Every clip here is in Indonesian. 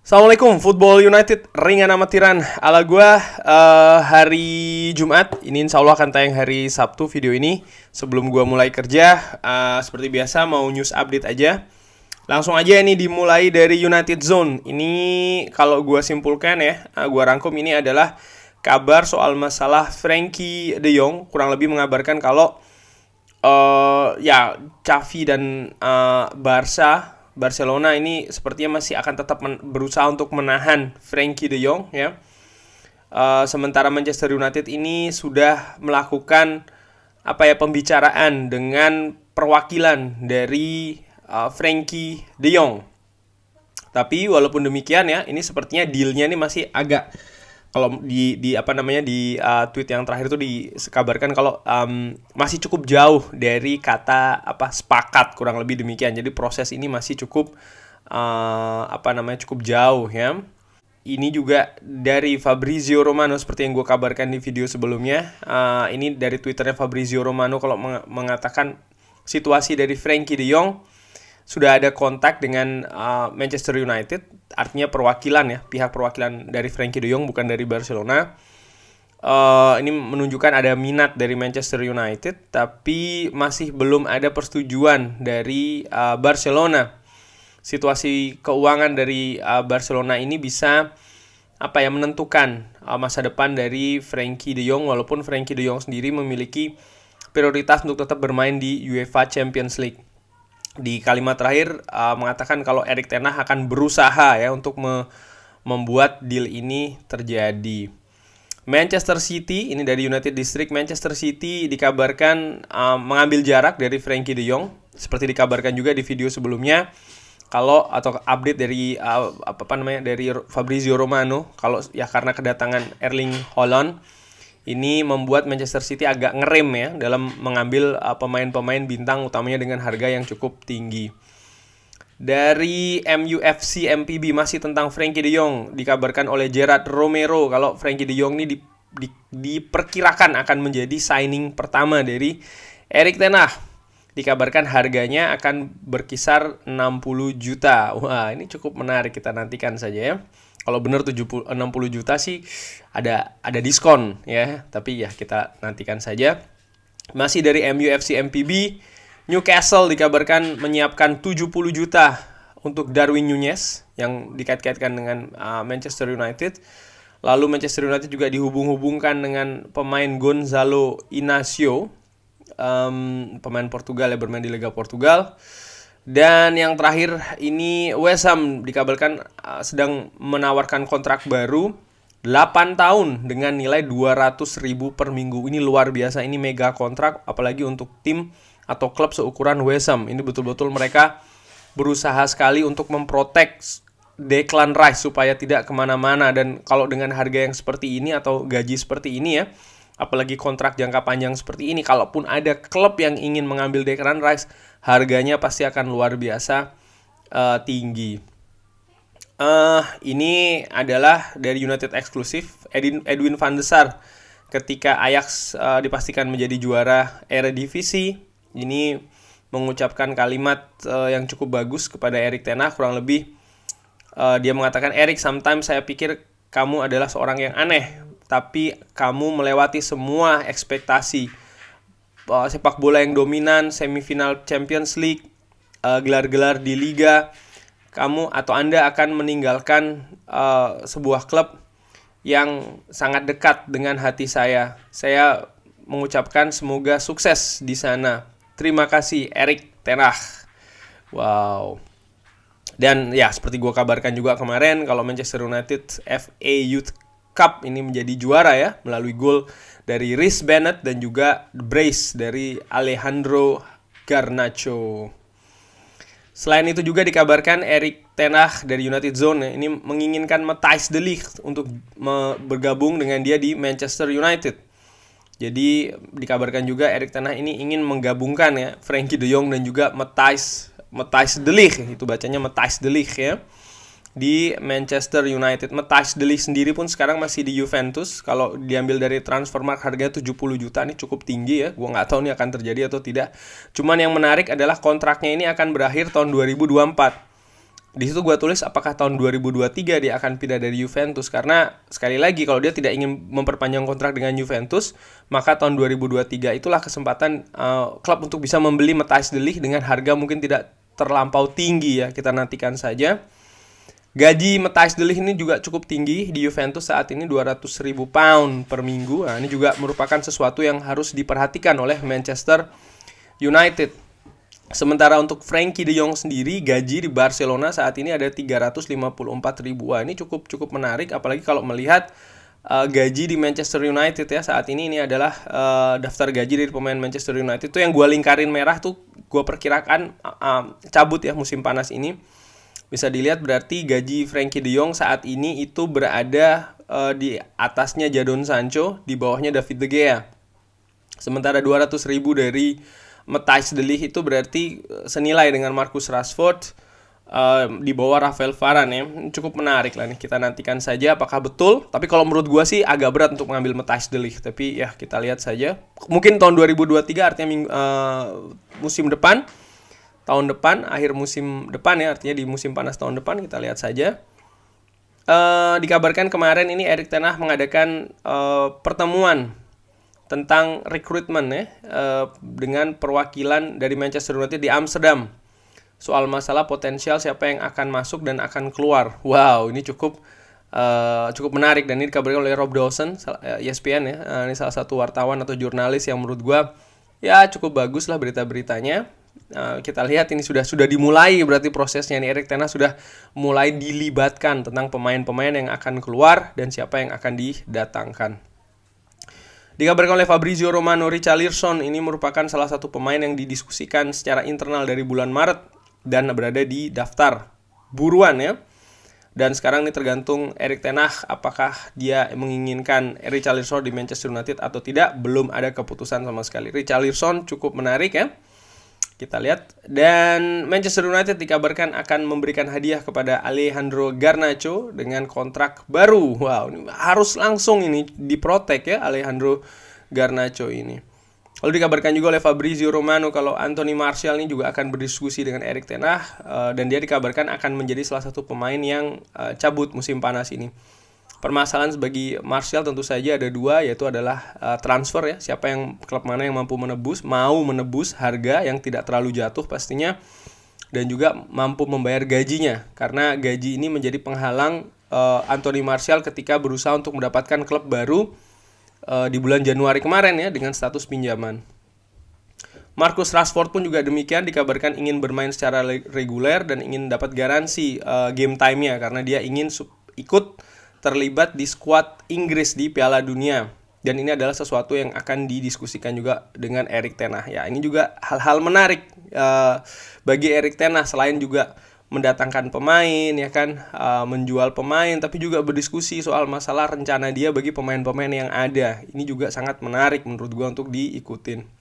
Assalamualaikum, Football United ringan amatiran ala gua hari Jumat. Ini insya Allah akan tayang hari Sabtu video ini. Sebelum gua mulai kerja, seperti biasa mau news update aja. Langsung aja ini dimulai dari United Zone. Ini kalau gua simpulkan ya, gua rangkum ini adalah kabar soal masalah Frenkie de Jong. Kurang lebih mengabarkan kalau Xavi dan Barcelona ini sepertinya masih akan tetap berusaha untuk menahan Frenkie de Jong ya. Sementara Manchester United ini sudah melakukan pembicaraan dengan perwakilan dari Frenkie de Jong. Tapi walaupun demikian ya, ini sepertinya dealnya ini masih agak, kalau di tweet yang terakhir itu dikabarkan kalau masih cukup jauh dari kata sepakat, kurang lebih demikian. Jadi proses ini masih cukup cukup jauh ya. Ini juga dari Fabrizio Romano seperti yang gue kabarkan di video sebelumnya. Ini dari Twitternya Fabrizio Romano kalau mengatakan situasi dari Frenkie de Jong sudah ada kontak dengan Manchester United, artinya perwakilan ya, pihak perwakilan dari Frenkie de Jong, bukan dari Barcelona. Ini menunjukkan ada minat dari Manchester United, tapi masih belum ada persetujuan dari Barcelona. Situasi keuangan dari Barcelona ini bisa menentukan masa depan dari Frenkie de Jong, walaupun Frenkie de Jong sendiri memiliki prioritas untuk tetap bermain di UEFA Champions League. Di kalimat terakhir mengatakan kalau Erik ten Hag akan berusaha ya untuk membuat deal ini terjadi. Manchester City, ini dari United District, Manchester City dikabarkan mengambil jarak dari Frenkie de Jong, seperti dikabarkan juga di video sebelumnya. Atau update dari dari Fabrizio Romano, kalau ya karena kedatangan Erling Haaland ini membuat Manchester City agak ngerem ya dalam mengambil pemain-pemain bintang utamanya dengan harga yang cukup tinggi. Dari MUFC MPB masih tentang Frenkie de Jong, dikabarkan oleh Gerard Romero kalau Frenkie de Jong ini diperkirakan akan menjadi signing pertama dari Erik ten Hag. Dikabarkan harganya akan berkisar 60 juta. Wah, ini cukup menarik, kita nantikan saja ya. Kalau benar 60 juta sih ada diskon ya, tapi ya kita nantikan saja. Masih dari MUFC MPB, Newcastle dikabarkan menyiapkan 70 juta untuk Darwin Núñez yang dikait-kaitkan dengan Manchester United. Lalu Manchester United juga dihubung-hubungkan dengan pemain Gonzalo Inacio, pemain Portugal yang bermain di Liga Portugal. Dan yang terakhir ini West Ham dikabarkan sedang menawarkan kontrak baru 8 tahun dengan nilai 200.000 per minggu. Ini luar biasa, ini mega kontrak apalagi untuk tim atau klub seukuran West Ham. Ini betul-betul mereka berusaha sekali untuk memprotek Declan Rice supaya tidak kemana-mana. Dan kalau dengan harga yang seperti ini atau gaji seperti ini ya, apalagi kontrak jangka panjang seperti ini, kalaupun ada klub yang ingin mengambil Declan Rice, harganya pasti akan luar biasa tinggi. Ini adalah dari United eksklusif, Edwin van der Sar ketika Ajax dipastikan menjadi juara Eredivisie. Ini mengucapkan kalimat yang cukup bagus kepada Erik ten Hag, kurang lebih dia mengatakan, "Erik, sometimes saya pikir kamu adalah seorang yang aneh, tapi kamu melewati semua ekspektasi. Sepak bola yang dominan, semifinal Champions League, gelar-gelar di Liga. Anda akan meninggalkan sebuah klub yang sangat dekat dengan hati saya. Saya mengucapkan semoga sukses di sana. Terima kasih, Erik ten Hag." Wow. Dan ya seperti gue kabarkan juga kemarin, kalau Manchester United FA Youth Cup ini menjadi juara ya, melalui gol dari Reece Bennett dan juga brace dari Alejandro Garnacho. Selain itu juga dikabarkan Erik ten Hag dari United Zone ini menginginkan Matthijs de Ligt untuk bergabung dengan dia di Manchester United. Jadi dikabarkan juga Erik ten Hag ini ingin menggabungkan ya Frenkie de Jong dan juga Matthijs de Ligt, itu bacanya Matthijs de Ligt ya, di Manchester United. Matthijs de Ligt sendiri pun sekarang masih di Juventus. Kalau diambil dari Transfermarkt harganya 70 juta, ini cukup tinggi ya. Gua nggak tahu ini akan terjadi atau tidak. Cuman yang menarik adalah kontraknya ini akan berakhir tahun 2024. Di situ gue tulis apakah tahun 2023 dia akan pindah dari Juventus, karena sekali lagi kalau dia tidak ingin memperpanjang kontrak dengan Juventus, maka tahun 2023 itulah kesempatan klub untuk bisa membeli Matthijs de Ligt dengan harga mungkin tidak terlampau tinggi ya. Kita nantikan saja. Gaji Matthijs de Ligt ini juga cukup tinggi di Juventus saat ini, 200.000 pound per minggu. Nah, ini juga merupakan sesuatu yang harus diperhatikan oleh Manchester United. Sementara untuk Frenkie de Jong sendiri, gaji di Barcelona saat ini ada 354.000. Wah, ini cukup menarik, apalagi kalau melihat gaji di Manchester United ya. Saat ini adalah daftar gaji dari pemain Manchester United. Itu yang gue lingkarin merah tuh, gue perkirakan cabut ya musim panas ini. Bisa dilihat berarti gaji Frenkie de Jong saat ini itu berada di atasnya Jadon Sancho, di bawahnya David de Gea. Sementara 200.000 dari Matthijs de Ligt itu berarti senilai dengan Marcus Rashford, di bawah Rafael Varane ya. Cukup menarik lah nih, kita nantikan saja apakah betul. Tapi kalau menurut gue sih agak berat untuk mengambil Matthijs de Ligt, tapi ya kita lihat saja. Mungkin tahun 2023 artinya musim depan, tahun depan, akhir musim depan ya, artinya di musim panas tahun depan, kita lihat saja. Dikabarkan kemarin ini Erik ten Hag mengadakan pertemuan tentang rekrutmen ya, dengan perwakilan dari Manchester United di Amsterdam, soal masalah potensial siapa yang akan masuk dan akan keluar. Wow, ini cukup menarik, dan ini dikabarkan oleh Rob Dawson, ESPN ya. Ini salah satu wartawan atau jurnalis yang menurut gua ya cukup bagus lah berita-beritanya. Kita lihat ini sudah dimulai berarti prosesnya nih. Erik ten Hag sudah mulai dilibatkan tentang pemain-pemain yang akan keluar dan siapa yang akan didatangkan. Dikabarkan oleh Fabrizio Romano, Richarlison ini merupakan salah satu pemain yang didiskusikan secara internal dari bulan Maret dan berada di daftar buruan ya. Dan sekarang ini tergantung Erik ten Hag apakah dia menginginkan Richarlison di Manchester United atau tidak. Belum ada keputusan sama sekali. Richarlison cukup menarik ya. Kita lihat. Dan Manchester United dikabarkan akan memberikan hadiah kepada Alejandro Garnacho dengan kontrak baru. Wow, ini harus langsung ini diprotek ya Alejandro Garnacho ini. Lalu dikabarkan juga oleh Fabrizio Romano kalau Anthony Martial ini juga akan berdiskusi dengan Erik ten Hag, dan dia dikabarkan akan menjadi salah satu pemain yang cabut musim panas ini. Permasalahan bagi Martial tentu saja ada dua, yaitu adalah transfer ya. Siapa yang, klub mana yang mampu mau menebus harga yang tidak terlalu jatuh pastinya, dan juga mampu membayar gajinya, karena gaji ini menjadi penghalang Anthony Martial ketika berusaha untuk mendapatkan klub baru di bulan Januari kemarin ya, dengan status pinjaman. Marcus Rashford pun juga demikian, dikabarkan ingin bermain secara reguler dan ingin dapat garansi game time-nya, karena dia ingin ikut terlibat di skuad Inggris di Piala Dunia. Dan ini adalah sesuatu yang akan didiskusikan juga dengan Erik ten Hag. Ya, ini juga hal-hal menarik bagi Erik ten Hag, selain juga mendatangkan pemain ya kan, menjual pemain, tapi juga berdiskusi soal masalah rencana dia bagi pemain-pemain yang ada. Ini juga sangat menarik menurut gua untuk diikutin.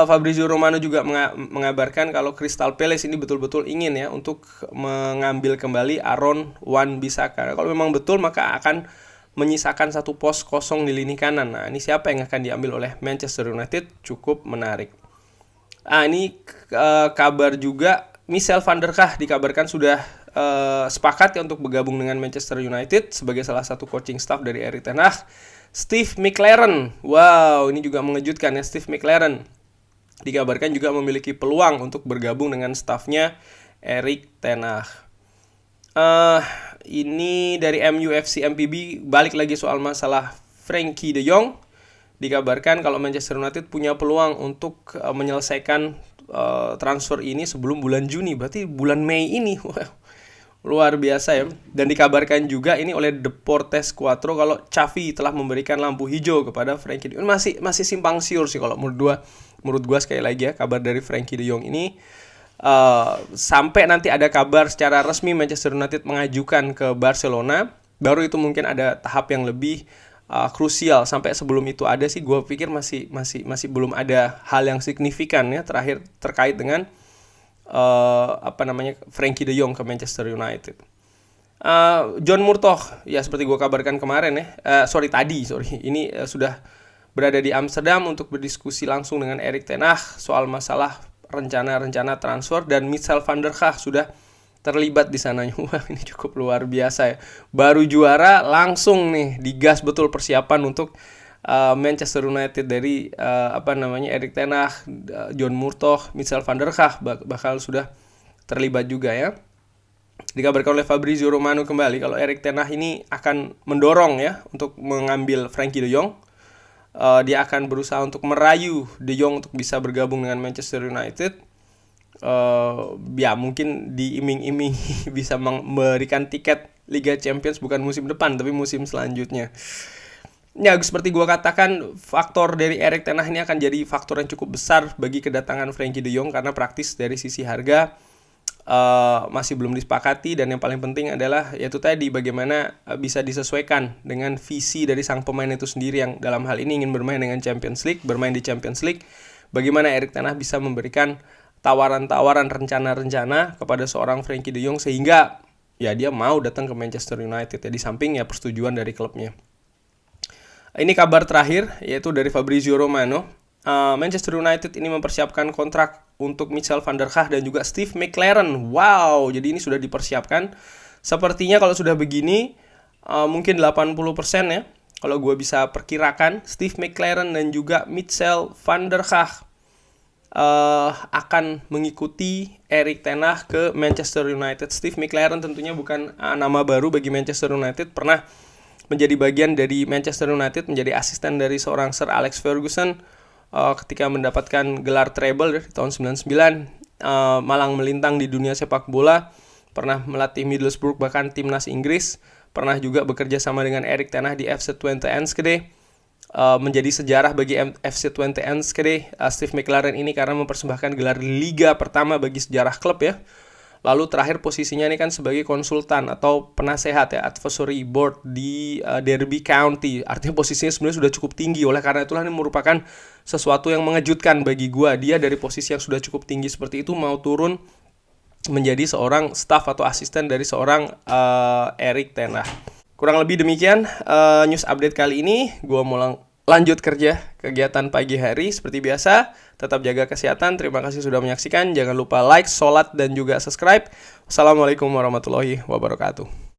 Fabrizio Romano juga mengabarkan kalau Crystal Palace ini betul-betul ingin ya untuk mengambil kembali Aaron Wan-Bissaka. Kalau memang betul, maka akan menyisakan satu pos kosong di lini kanan. Nah, ini siapa yang akan diambil oleh Manchester United? Cukup menarik. Ini kabar juga, Michel van der Gaag dikabarkan sudah sepakat ya untuk bergabung dengan Manchester United sebagai salah satu coaching staff dari Erik ten Hag. Steve McLaren, wow, ini juga mengejutkan ya. Steve McLaren dikabarkan juga memiliki peluang untuk bergabung dengan stafnya Erik ten Hag. Ini dari MUFC MPB, balik lagi soal masalah Frenkie de Jong. Dikabarkan kalau Manchester United punya peluang untuk menyelesaikan transfer ini sebelum bulan Juni, berarti bulan Mei ini. Wow, luar biasa ya. Dan dikabarkan juga ini oleh Deportes 4 kalau Xavi telah memberikan lampu hijau kepada Frenkie de Jong. Masih simpang siur sih kalau menurut gua sekali lagi ya, kabar dari Frenkie de Jong ini sampai nanti ada kabar secara resmi Manchester United mengajukan ke Barcelona, baru itu mungkin ada tahap yang lebih krusial. Sampai sebelum itu ada sih, gue pikir masih belum ada hal yang signifikan ya terakhir terkait dengan Frenkie de Jong ke Manchester United. John Murtough ya, seperti gue kabarkan kemarin ya, tadi ini sudah berada di Amsterdam untuk berdiskusi langsung dengan Erik ten Hag soal masalah rencana transfer, dan Michel van der Gaag sudah terlibat di sananya. Wah, ini cukup luar biasa ya. Baru juara langsung nih digas betul persiapan untuk Manchester United dari Erik ten Hag, John Murtough, Michel van der Gaag bakal sudah terlibat juga ya. Dikabarkan oleh Fabrizio Romano kembali kalau Erik ten Hag ini akan mendorong ya untuk mengambil Frenkie de Jong. Dia akan berusaha untuk merayu de Jong untuk bisa bergabung dengan Manchester United. Ya mungkin diiming-imingi bisa memberikan tiket Liga Champions bukan musim depan tapi musim selanjutnya. Ya, seperti gue katakan, faktor dari Erik ten Hag ini akan jadi faktor yang cukup besar bagi kedatangan Frenkie de Jong karena praktis dari sisi harga masih belum disepakati, dan yang paling penting adalah yaitu tadi bagaimana bisa disesuaikan dengan visi dari sang pemain itu sendiri yang dalam hal ini ingin bermain dengan Champions League, bermain di Champions League. Bagaimana Erik ten Hag bisa memberikan tawaran-tawaran, rencana-rencana kepada seorang Frenkie de Jong sehingga ya dia mau datang ke Manchester United ya, di samping ya persetujuan dari klubnya. Ini kabar terakhir yaitu dari Fabrizio Romano. Manchester United ini mempersiapkan kontrak untuk Michel van der Gaag dan juga Steve McClaren. Wow, jadi ini sudah dipersiapkan. Sepertinya kalau sudah begini mungkin 80% ya. Kalau gue bisa perkirakan Steve McClaren dan juga Michel van der Gaag akan mengikuti Erik ten Hag ke Manchester United. Steve McClaren tentunya bukan nama baru bagi Manchester United, pernah menjadi bagian dari Manchester United, menjadi asisten dari seorang Sir Alex Ferguson ketika mendapatkan gelar treble dari tahun 99, malang melintang di dunia sepak bola, pernah melatih Middlesbrough bahkan timnas Inggris, pernah juga bekerja sama dengan Erik ten Hag di FC Twente Enschede, menjadi sejarah bagi FC Twente Enschede Steve McClaren ini karena mempersembahkan gelar Liga pertama bagi sejarah klub ya. Lalu terakhir posisinya ini kan sebagai konsultan atau penasehat ya, advisory board di Derby County. Artinya posisinya sebenarnya sudah cukup tinggi. Oleh karena itulah ini merupakan sesuatu yang mengejutkan bagi gua. Dia dari posisi yang sudah cukup tinggi seperti itu mau turun menjadi seorang staff atau asisten dari seorang Erik ten Hag. Kurang lebih demikian news update kali ini. Gua mau lanjut kerja kegiatan pagi hari seperti biasa. Tetap jaga kesehatan. Terima kasih sudah menyaksikan. Jangan lupa like, sholat, dan juga subscribe. Wassalamualaikum warahmatullahi wabarakatuh.